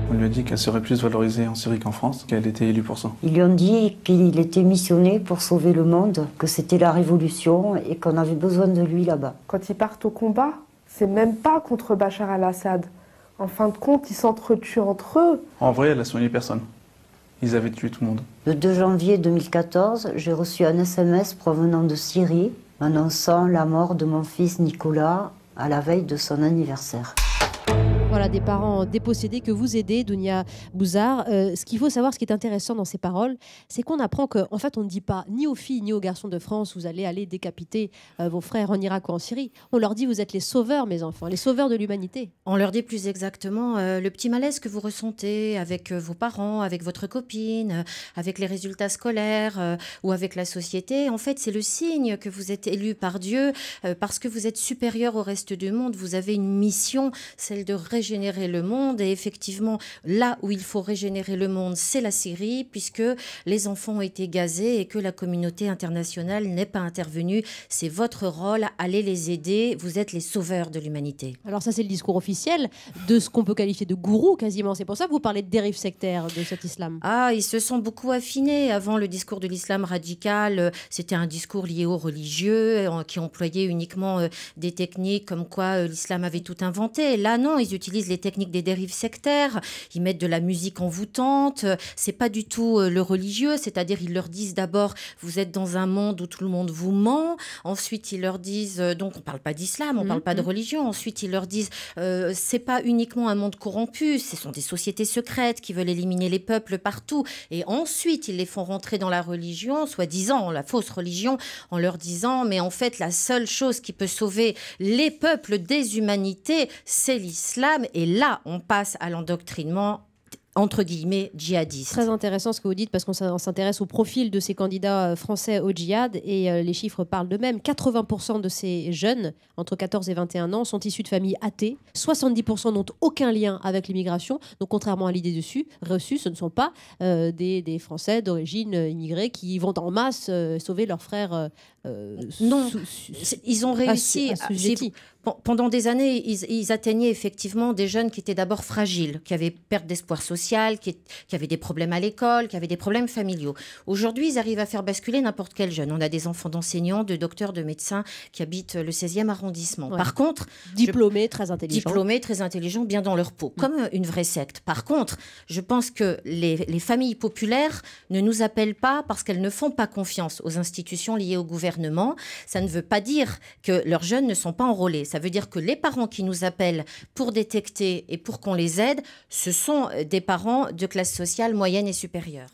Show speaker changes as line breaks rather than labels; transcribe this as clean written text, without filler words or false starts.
On lui a dit qu'elle serait plus valorisée en Syrie qu'en France, qu'elle était élue pour ça.
Ils lui ont dit qu'il était missionné pour sauver le monde, que c'était la révolution et qu'on avait besoin de lui là-bas.
Quand ils partent au combat, c'est même pas contre Bachar al-Assad. En fin de compte, ils s'entretuent entre eux.
En vrai, elle a soigné personne. Ils avaient tué tout le monde.
Le 2 janvier 2014, j'ai reçu un SMS provenant de Syrie annonçant la mort de mon fils Nicolas à la veille de son anniversaire.
Voilà, des parents dépossédés que vous aidez, Dounia Bouzar. Ce qu'il faut savoir, ce qui est intéressant dans ces paroles, c'est qu'on apprend qu'en fait, on ne dit pas ni aux filles ni aux garçons de France, vous allez aller décapiter vos frères en Irak ou en Syrie. On leur dit, vous êtes les sauveurs, mes enfants, les sauveurs de l'humanité.
On leur dit plus exactement le petit malaise que vous ressentez avec vos parents, avec votre copine, avec les résultats scolaires ou avec la société. En fait, c'est le signe que vous êtes élu par Dieu parce que vous êtes supérieur au reste du monde. Vous avez une mission, celle de régénérer le monde. Et effectivement, là où il faut régénérer le monde, c'est la Syrie, puisque les enfants ont été gazés et que la communauté internationale n'est pas intervenue. C'est votre rôle, allez les aider. Vous êtes les sauveurs de l'humanité.
Alors ça, c'est le discours officiel de ce qu'on peut qualifier de gourou quasiment. C'est pour ça que vous parlez de dérive sectaire de cet islam.
Ah, ils se sont beaucoup affinés. Avant, le discours de l'islam radical, c'était un discours lié aux religieux qui employait uniquement des techniques comme quoi l'islam avait tout inventé. Là, non, ils utilisent les techniques des dérives sectaires. Ils mettent de la musique envoûtante. C'est pas du tout le religieux, c'est-à-dire ils leur disent d'abord vous êtes dans un monde où tout le monde vous ment. Ensuite, ils leur disent donc on parle pas d'islam, on parle pas de religion. Ensuite, ils leur disent c'est pas uniquement un monde corrompu, ce sont des sociétés secrètes qui veulent éliminer les peuples partout. Et ensuite, ils les font rentrer dans la religion, soi-disant la fausse religion, en leur disant mais en fait la seule chose qui peut sauver les peuples des humanités, c'est l'islam. Et là, on passe à l'endoctrinement entre guillemets djihadiste.
Très intéressant ce que vous dites parce qu'on s'intéresse au profil de ces candidats français au djihad et les chiffres parlent d'eux-mêmes. 80% de ces jeunes entre 14 et 21 ans sont issus de familles athées. 70% n'ont aucun lien avec l'immigration. Donc contrairement à l'idée reçue, ce ne sont pas des Français d'origine immigrée qui vont en masse sauver leurs frères.
Non, ils ont réussi. Pendant des années, ils atteignaient effectivement des jeunes qui étaient d'abord fragiles, qui avaient perte d'espoir social, qui avaient des problèmes à l'école, qui avaient des problèmes familiaux. Aujourd'hui, ils arrivent à faire basculer n'importe quel jeune. On a des enfants d'enseignants, de docteurs, de médecins qui habitent le 16e arrondissement. Ouais. Par contre...
Diplômés, très intelligents.
Diplômés, très intelligents, bien dans leur peau, comme une vraie secte. Par contre, je pense que les familles populaires ne nous appellent pas parce qu'elles ne font pas confiance aux institutions liées au gouvernement. Ça ne veut pas dire que leurs jeunes ne sont pas enrôlés. Ça veut dire que les parents qui nous appellent pour détecter et pour qu'on les aide, ce sont des parents de classe sociale moyenne et supérieure.